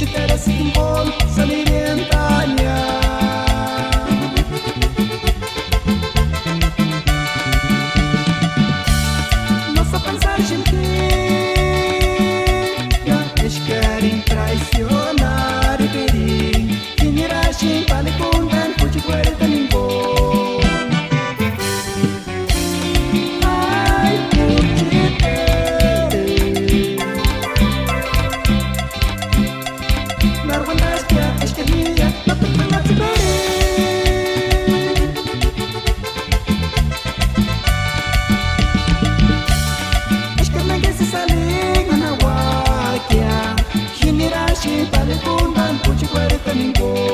Puchitera simbol salirientanya. Nossa pensagem que eles querem traicionar e ferir. Finiragem vale com dan puchiguerta ninguém. Ai, puchitere. Narwanastia, esquerdia, não te pongas a ver. Esquerda saling anawakia. Finiragem vale com dan puchiguerta ninguém.